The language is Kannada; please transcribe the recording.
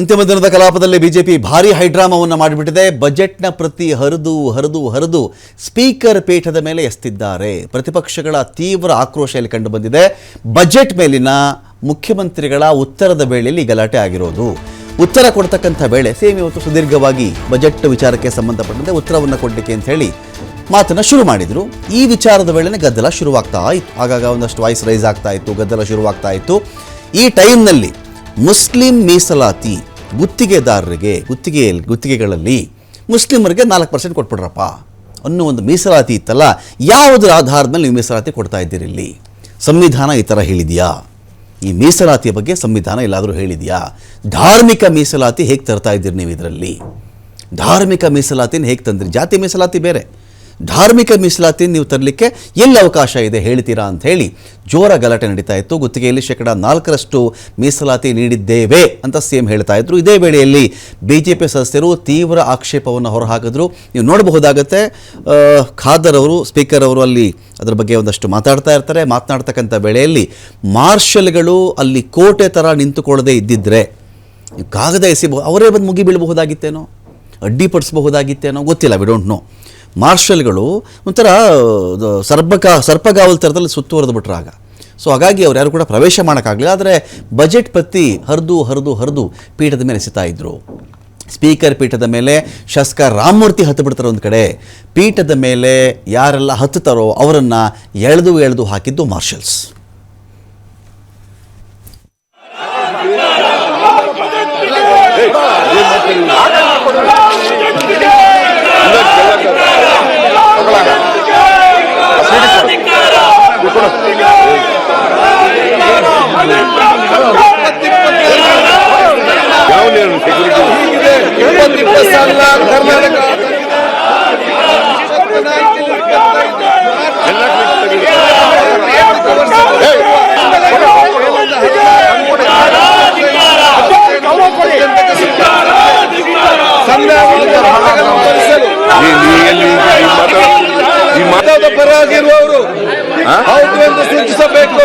ಅಂತಿಮ ದಿನದ ಕಲಾಪದಲ್ಲಿ ಬಿಜೆಪಿ ಭಾರಿ ಹೈಡ್ರಾಮಾವನ್ನು ಮಾಡಿಬಿಟ್ಟಿದೆ. ಬಜೆಟ್ನ ಪ್ರತಿ ಹರಿದು ಸ್ಪೀಕರ್ ಪೀಠದ ಮೇಲೆ ಎಸ್ತಿದ್ದಾರೆ. ಪ್ರತಿಪಕ್ಷಗಳ ತೀವ್ರ ಆಕ್ರೋಶ ಇಲ್ಲಿ ಕಂಡು ಬಂದಿದೆ. ಬಜೆಟ್ ಮೇಲಿನ ಮುಖ್ಯಮಂತ್ರಿಗಳ ಉತ್ತರದ ವೇಳೆಯಲ್ಲಿ ಗಲಾಟೆ ಆಗಿರೋದು. ಉತ್ತರ ಕೊಡ್ತಕ್ಕಂಥ ವೇಳೆ ಸೇಮ್ ಇವತ್ತು ಸುದೀರ್ಘವಾಗಿ ಬಜೆಟ್ ವಿಚಾರಕ್ಕೆ ಸಂಬಂಧಪಟ್ಟಂತೆ ಉತ್ತರವನ್ನು ಕೊಡಲಿಕ್ಕೆ ಅಂತ ಹೇಳಿ ಮಾತನ್ನು ಶುರು ಮಾಡಿದರು. ಈ ವಿಚಾರದ ವೇಳೆನೇ ಗದ್ದಲ ಶುರುವಾಗ್ತಾ ಇತ್ತು. ಆಗಾಗ ಒಂದಷ್ಟು ವಾಯ್ಸ್ ರೈಸ್ ಆಗ್ತಾ ಇತ್ತು, ಗದ್ದಲ ಶುರುವಾಗ್ತಾ ಇತ್ತು. ಈ ಟೈಮ್ನಲ್ಲಿ ಮುಸ್ಲಿಂ ಮೀಸಲಾತಿ ಗುತ್ತಿಗೆದಾರರಿಗೆ ಗುತ್ತಿಗೆಗಳಲ್ಲಿ ಮುಸ್ಲಿಮರಿಗೆ 4% ಕೊಟ್ಬಿಡ್ರಪ್ಪ ಅನ್ನೋ ಒಂದು ಮೀಸಲಾತಿ ಇತ್ತಲ್ಲ, ಯಾವುದರ ಆಧಾರದ ಮೇಲೆ ನೀವು ಮೀಸಲಾತಿ ಕೊಡ್ತಾ ಇದ್ದೀರಿ? ಇಲ್ಲಿ ಸಂವಿಧಾನ ಈ ಥರ ಹೇಳಿದೆಯಾ? ಈ ಮೀಸಲಾತಿಯ ಬಗ್ಗೆ ಸಂವಿಧಾನ ಎಲ್ಲಾದರೂ ಹೇಳಿದೆಯಾ? ಧಾರ್ಮಿಕ ಮೀಸಲಾತಿ ಹೇಗೆ ತರ್ತಾ ಇದ್ದೀರಿ ನೀವು? ಇದರಲ್ಲಿ ಧಾರ್ಮಿಕ ಮೀಸಲಾತಿನ ಹೇಗೆ ತಂದ್ರಿ? ಜಾತಿ ಮೀಸಲಾತಿ ಬೇರೆ, ಧಾರ್ಮಿಕ ಮೀಸಲಾತಿ ನೀವು ತರಲಿಕ್ಕೆ ಎಲ್ಲಿ ಅವಕಾಶ ಇದೆ ಹೇಳ್ತೀರಾ ಅಂತ ಹೇಳಿ ಜೋರ ಗಲಾಟೆ ನಡೀತಾ ಇತ್ತು. ಗುತ್ತಿಗೆಯಲ್ಲಿ 4% ಮೀಸಲಾತಿ ನೀಡಿದ್ದೇವೆ ಅಂತ ಸಿಎಂ ಹೇಳ್ತಾ ಇದ್ರು. ಇದೇ ವೇಳೆಯಲ್ಲಿ ಬಿಜೆಪಿ ಸದಸ್ಯರು ತೀವ್ರ ಆಕ್ಷೇಪವನ್ನು ಹೊರಹಾಕಿದ್ರು. ನೀವು ನೋಡಬಹುದಾಗತ್ತೆ, ಖಾದರ್ ಅವರು, ಸ್ಪೀಕರ್ ಅವರು ಅಲ್ಲಿ ಅದರ ಬಗ್ಗೆ ಒಂದಷ್ಟು ಮಾತಾಡ್ತಾ ಇರ್ತಾರೆ. ಮಾತನಾಡ್ತಕ್ಕಂಥ ವೇಳೆಯಲ್ಲಿ ಮಾರ್ಷಲ್ಗಳು ಅಲ್ಲಿ ಕೋಟೆ ಥರ ನಿಂತುಕೊಳ್ಳದೆ ಇದ್ದಿದ್ರೆ ಕಾಗದ ಎಸಿಬಹುದು, ಅವರೇ ಬಂದು ಮುಗಿ ಬೀಳಬಹುದಾಗಿತ್ತೇನೋ, ಅಡ್ಡಿಪಡಿಸಬಹುದಾಗಿತ್ತೇನೋ, ಗೊತ್ತಿಲ್ಲ, ವಿ ಡೋಂಟ್ ನೋ. ಮಾರ್ಷಲ್ಗಳು ಒಂಥರ ಸರ್ಪಗಾವಲ್ ಥರದಲ್ಲಿ ಸುತ್ತುವರೆದು ಬಿಟ್ರು ಆಗ. ಸೊ ಹಾಗಾಗಿ ಅವ್ರು ಯಾರು ಕೂಡ ಪ್ರವೇಶ ಮಾಡೋಕ್ಕಾಗಲಿಲ್ಲ. ಆದರೆ ಬಜೆಟ್ ಪ್ರತಿ ಹರಿದು ಪೀಠದ ಮೇಲೆ ಎಸಿತಾ ಇದ್ರು. ಸ್ಪೀಕರ್ ಪೀಠದ ಮೇಲೆ ಶಾಸಕ ರಾಮಮೂರ್ತಿ ಹತ್ತು ಬಿಡ್ತಾರೆ ಒಂದು ಕಡೆ, ಪೀಠದ ಮೇಲೆ ಯಾರೆಲ್ಲ ಹತ್ತುತ್ತಾರೋ ಅವರನ್ನು ಎಳೆದು ಹಾಕಿದ್ದು ಮಾರ್ಷಲ್ಸ್. ಈ ಮತದ ಪರವಾಗಿರುವವರು ಹೌದು ಎಂದು ಸೂಚಿಸಬೇಕು.